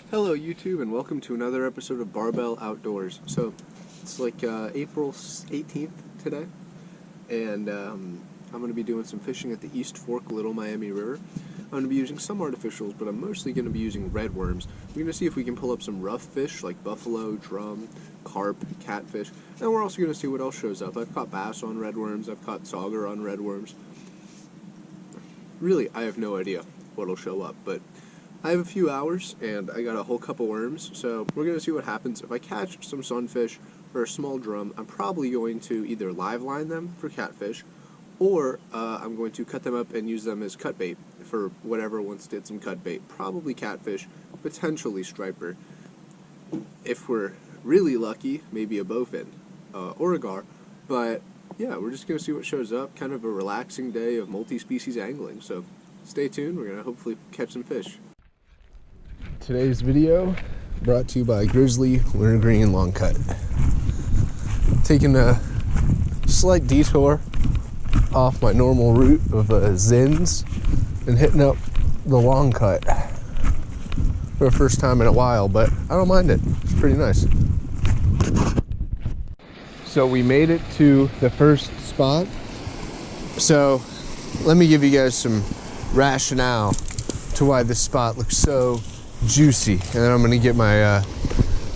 Hello YouTube and welcome to another episode of Barbell Outdoors. So it's like April 18th today, and I'm going to be doing some fishing at the East Fork Little Miami River. I'm going to be using some artificials, but I'm mostly going to be using red worms. We're going to see if we can pull up some rough fish like buffalo, drum, carp, catfish, and we're also going to see what else shows up. I've caught bass on red worms, I've caught sauger on red worms. Really, I have no idea what'll show up, but I have a few hours and I got a whole couple worms, so we're going to see what happens. If I catch some sunfish or a small drum, I'm probably going to either live line them for catfish, or I'm going to cut them up and use them as cut bait for whatever wants to get some cut bait. Probably catfish, potentially striper. If we're really lucky, maybe a bowfin or a gar, but yeah, we're just going to see what shows up. Kind of a relaxing day of multi-species angling, so stay tuned. We're going to hopefully catch some fish. Today's video brought to you by Grizzly Wintergreen Long Cut. Taking a slight detour off my normal route of Zins and hitting up the long cut for the first time in a while, but I don't mind it. It's pretty nice. So we made it to the first spot. So let me give you guys some rationale to why this spot looks so juicy, and then I'm gonna get my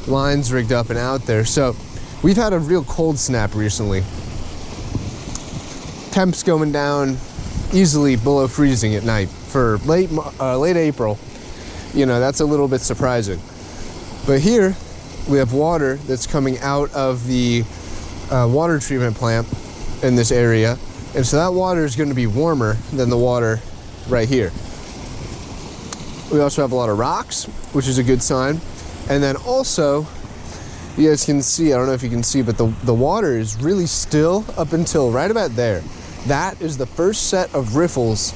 lines rigged up and out there. So we've had a real cold snap recently. Temps going down easily below freezing at night for late April. You know, that's a little bit surprising. But here we have water that's coming out of the water treatment plant in this area, and so that water is going to be warmer than the water right here. We also have a lot of rocks, which is a good sign. And then also, you guys can see, I don't know if you can see, but the water is really still up until right about there. That is the first set of riffles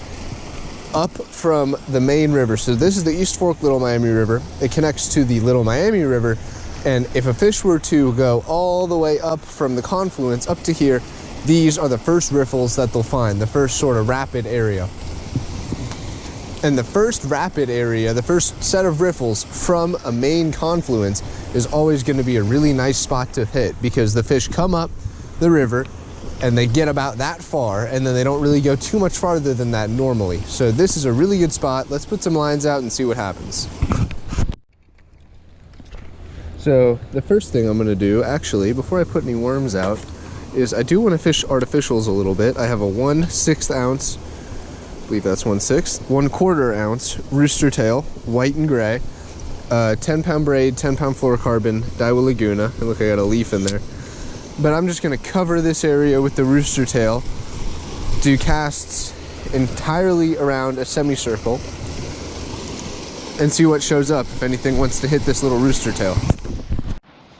up from the main river. So this is the East Fork Little Miami River. It connects to the Little Miami River. And if a fish were to go all the way up from the confluence up to here, these are the first riffles that they'll find, the first sort of rapid area. And the first rapid area, the first set of riffles from a main confluence is always going to be a really nice spot to hit, because the fish come up the river and they get about that far, and then they don't really go too much farther than that normally. So this is a really good spot. Let's put some lines out and see what happens. So the first thing I'm going to do, actually, before I put any worms out, is I do want to fish artificials a little bit. I have a 1/6 ounce, I believe that's 1/6, 1/4 ounce rooster tail, white and gray, 10-pound braid, 10-pound fluorocarbon, Daiwa Laguna. And look, I got a leaf in there. But I'm just going to cover this area with the rooster tail, do casts entirely around a semicircle, and see what shows up if anything wants to hit this little rooster tail.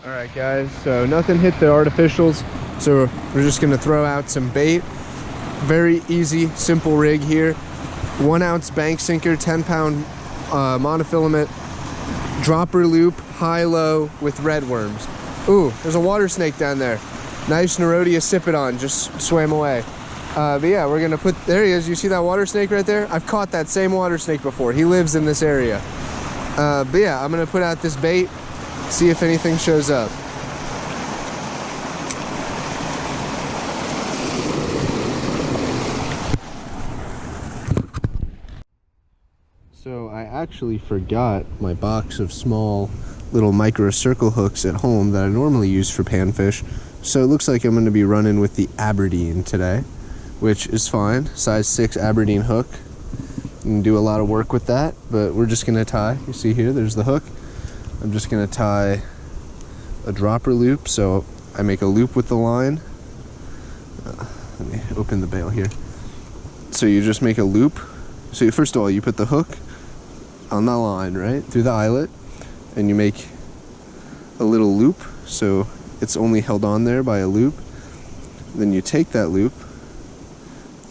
Alright guys, so nothing hit the artificials, so we're just going to throw out some bait. Very easy, simple rig here. 1 ounce bank sinker, 10-pound monofilament, dropper loop, high-low with red worms. Ooh, there's a water snake down there. Nice Nerodia Sipodon just swam away. But yeah, we're gonna put, there he is. You see that water snake right there? I've caught that same water snake before. He lives in this area. But yeah, I'm gonna put out this bait, see if anything shows up. So I actually forgot my box of small little micro circle hooks at home that I normally use for panfish. So it looks like I'm going to be running with the Aberdeen today, which is fine. Size 6 Aberdeen hook. You can do a lot of work with that, but we're just going to tie. You see here, there's the hook. I'm just going to tie a dropper loop. So I make a loop with the line. Let me open the bail here. So you just make a loop. So first of all, you put the hook on the line, right, through the eyelet, and you make a little loop, so it's only held on there by a loop. Then you take that loop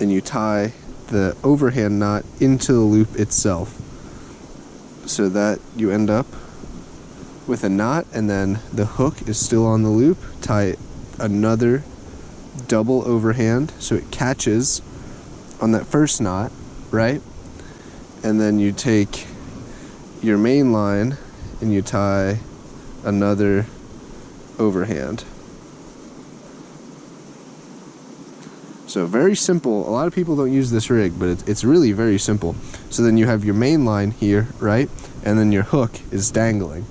and you tie the overhand knot into the loop itself, so that you end up with a knot, and then the hook is still on the loop. Tie another double overhand so it catches on that first knot, right? And then you take your main line and you tie another overhand. So very simple. A lot of people don't use this rig, but it's really very simple. So then you have your main line here, right? And then your hook is dangling.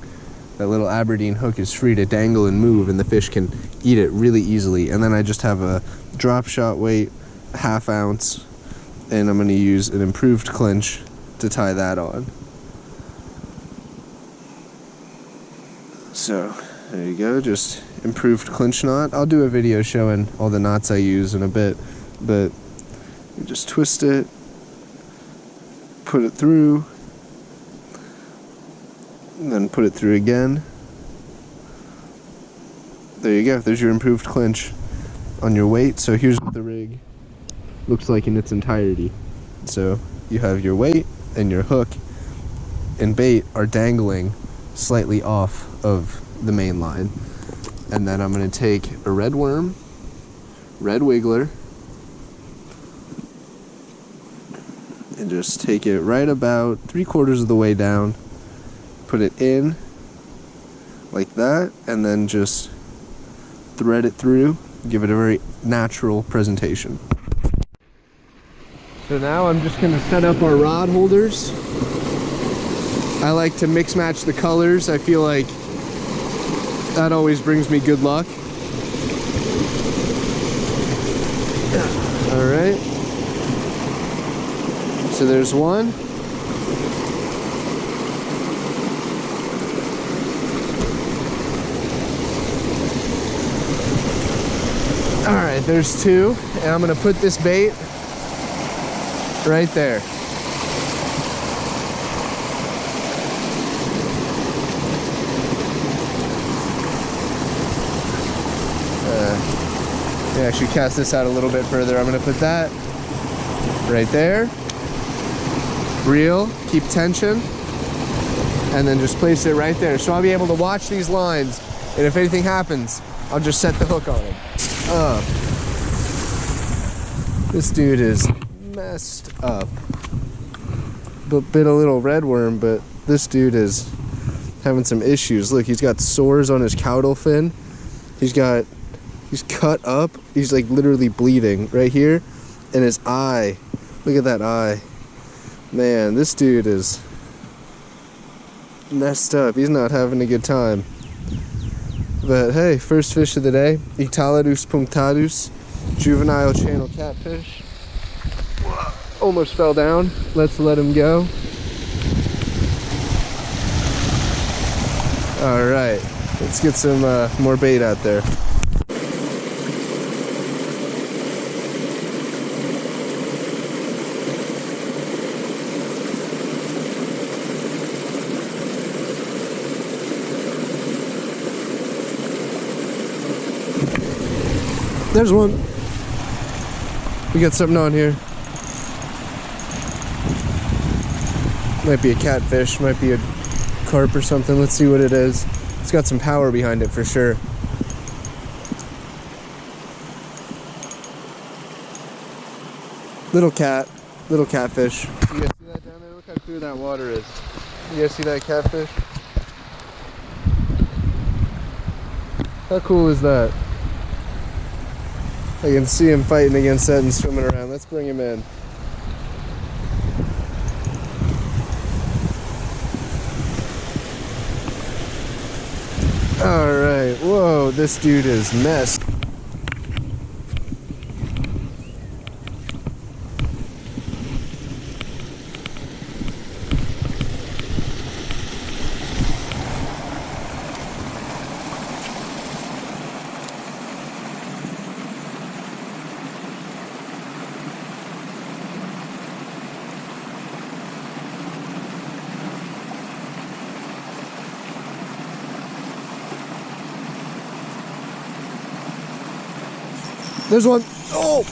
That little Aberdeen hook is free to dangle and move, and the fish can eat it really easily. And then I just have a drop shot weight, 1/2 ounce, and I'm going to use an improved clinch to tie that on. So there you go, just improved clinch knot. I'll do a video showing all the knots I use in a bit, but you just twist it, put it through, and then put it through again. There you go, there's your improved clinch on your weight. So here's what the rig looks like in its entirety. So you have your weight and your hook and bait are dangling slightly off of the main line. And then I'm going to take a red worm, red wiggler, and just take it right about 3/4 of the way down, put it in like that, and then just thread it through, give it a very natural presentation. So now I'm just going to set up our rod holders. I like to mix match the colors. I feel like that always brings me good luck. All right. So there's one. All right, there's two. And I'm gonna put this bait right there. Yeah, actually cast this out a little bit further. I'm gonna put that right there. Reel, keep tension, and then just place it right there. So I'll be able to watch these lines, and if anything happens, I'll just set the hook on him. This dude is messed up. Bit a little red worm, but this dude is having some issues. Look, he's got sores on his caudal fin. He's cut up. He's like literally bleeding right here. And his eye, look at that eye. Man, this dude is messed up. He's not having a good time. But hey, first fish of the day, Italadus punctatus, juvenile channel catfish. Almost fell down. Let's let him go. All right, let's get some more bait out there. There's one. We got something on here. Might be a catfish, might be a carp or something. Let's see what it is. It's got some power behind it for sure. Little catfish. You guys see that down there? Look how clear that water is. You guys see that catfish? How cool is that? I can see him fighting against that and swimming around. Let's bring him in. All right, whoa, this dude is messed. There's one. Oh!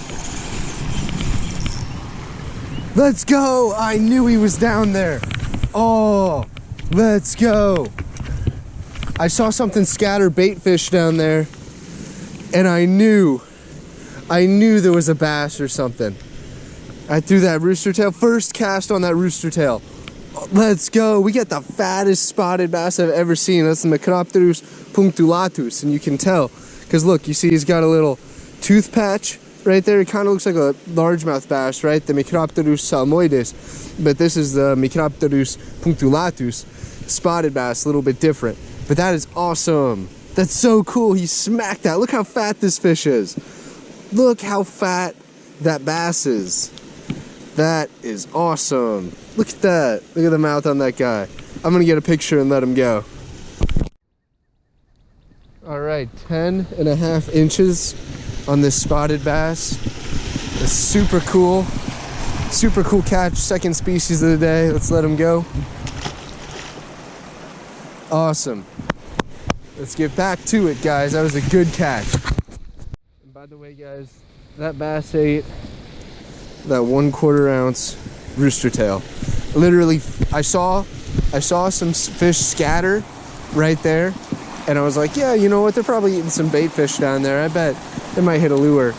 Let's go! I knew he was down there. Oh, let's go. I saw something scatter bait fish down there, and I knew there was a bass or something. I threw that rooster tail, first cast on that rooster tail. Let's go. We got the fattest spotted bass I've ever seen. That's the Micropterus punctulatus, and you can tell because look, you see he's got a little tooth patch right there. It kind of looks like a largemouth bass, right? The Micropterus salmoides, but this is the Micropterus punctulatus spotted bass, a little bit different. But that is awesome. That's so cool. He smacked that. Look how fat this fish is. Look how fat that bass is. That is awesome. Look at that. Look at the mouth on that guy. I'm gonna get a picture and let him go. All right, 10.5 inches on this spotted bass. It's super cool. Super cool catch, second species of the day. Let's let him go. Awesome. Let's get back to it, guys. That was a good catch. And by the way, guys, that bass ate that 1/4 ounce rooster tail. Literally, I saw some fish scatter right there, and I was like, yeah, you know what? They're probably eating some bait fish down there. I bet they might hit a lure.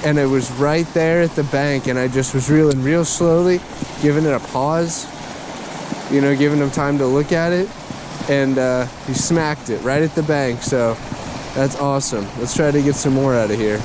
And it was right there at the bank, and I just was reeling real slowly, giving it a pause, you know, giving him time to look at it, and he smacked it right at the bank. So that's awesome. Let's try to get some more out of here.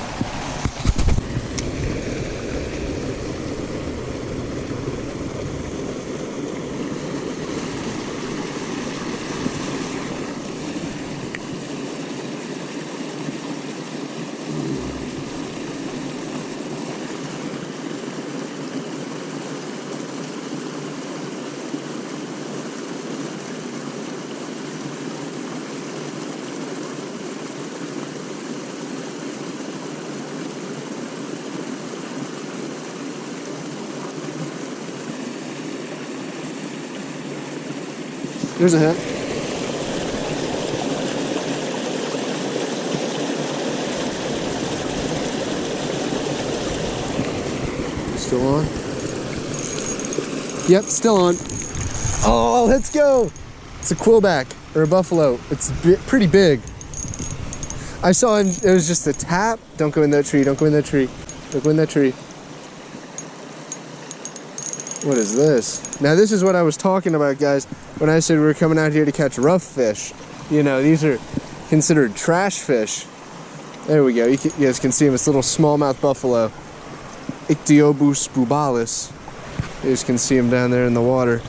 There's a hit. Still on? Yep, still on. Oh, let's go. It's a quillback or a buffalo. It's pretty big. I saw him, it was just a tap. Don't go in that tree, don't go in that tree. Don't go in that tree. What is this? Now this is what I was talking about, guys, when I said we were coming out here to catch rough fish. You know, these are considered trash fish. There we go. You guys can see him. It's a little smallmouth buffalo. Ictiobus bubalis. You guys can see him down there in the water.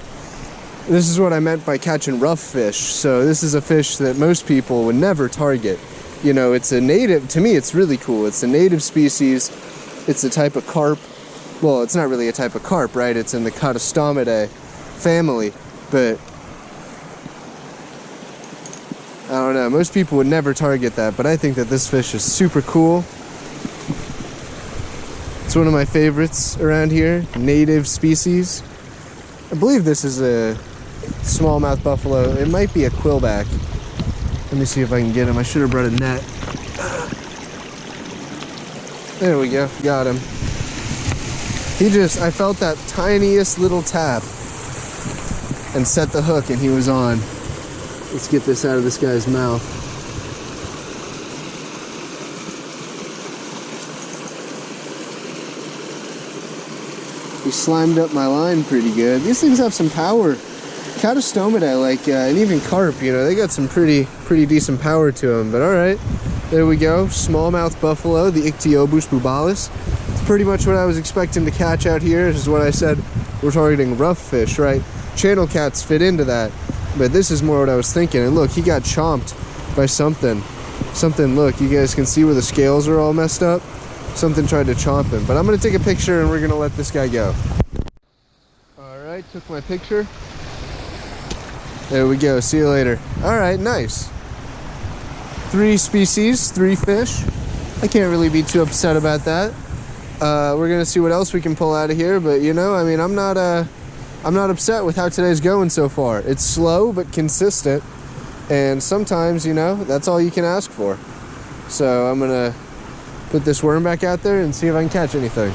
This is what I meant by catching rough fish. So this is a fish that most people would never target. You know, it's a native, to me it's really cool. It's a native species. It's a type of carp. Well, it's not really a type of carp, right? It's in the Catastaumidae family, but I don't know. Most people would never target that, but I think that this fish is super cool. It's one of my favorites around here, native species. I believe this is a smallmouth buffalo. It might be a quillback. Let me see if I can get him. I should have brought a net. There we go, got him. I felt that tiniest little tap and set the hook and he was on. Let's get this out of this guy's mouth. He slimed up my line pretty good. These things have some power. Catastaumidae, and even carp, you know, they got some pretty decent power to them. But all right, there we go. Smallmouth buffalo, the Ictiobus bubalis. It's pretty much what I was expecting to catch out here. This is what I said. We're targeting rough fish, right? Channel cats fit into that, but this is more what I was thinking. And look, he got chomped by something. Look, you guys can see where the scales are all messed up. Something tried to chomp him. But I'm gonna take a picture and we're gonna let this guy go. All right, took my picture. There we go, see you later. All right, nice. 3 species, 3 fish. I can't really be too upset about that. We're gonna see what else we can pull out of here, but you know, I mean, I'm not upset with how today's going so far. It's slow but consistent, and sometimes, you know, that's all you can ask for. So I'm gonna put this worm back out there and see if I can catch anything.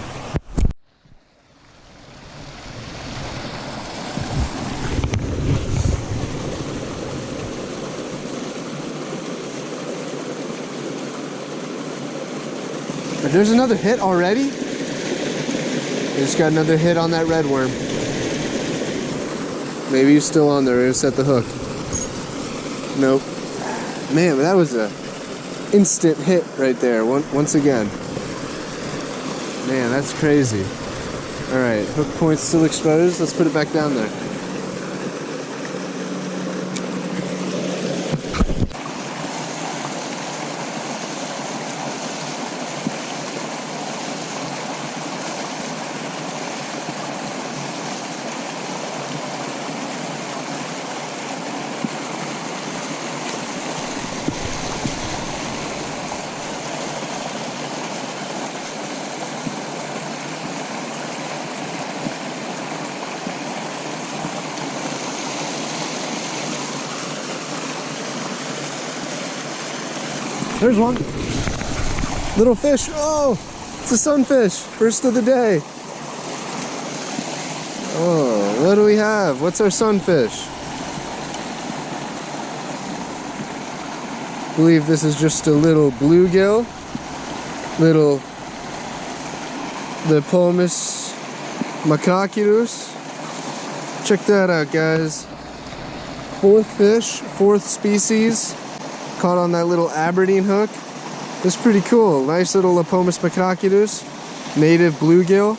There's another hit already? I just got another hit on that red worm. Maybe he's still on there. We're gonna set the hook. Nope. Man, but that was a instant hit right there. Once again. Man, that's crazy. All right, hook point's still exposed. Let's put it back down there. There's one. Little fish. Oh, it's a sunfish. First of the day. Oh, what do we have? What's our sunfish? I believe this is just a little bluegill. The Pomus macaculus. Check that out, guys. Fourth fish, fourth species. Caught on that little Aberdeen hook. It's pretty cool. Nice little Lapomus macaculus, native bluegill.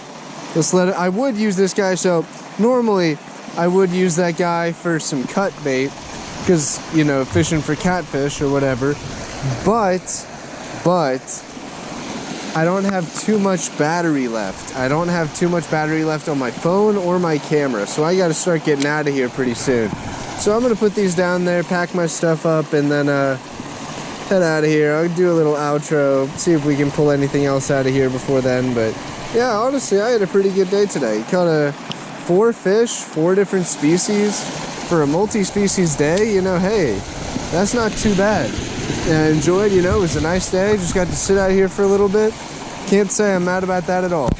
Let's let it. I would use this guy. So normally I would use that guy for some cut bait, because you know, fishing for catfish or whatever. But I don't have too much battery left. I don't have too much battery left on my phone or my camera, so I got to start getting out of here pretty soon. So I'm gonna put these down there, pack my stuff up, and then head out of here. I'll do a little outro, see if we can pull anything else out of here before then. But yeah, honestly, I had a pretty good day today. Caught 4 fish, 4 different species for a multi-species day. You know, hey, that's not too bad. And I enjoyed, you know, it was a nice day. Just got to sit out here for a little bit. Can't say I'm mad about that at all.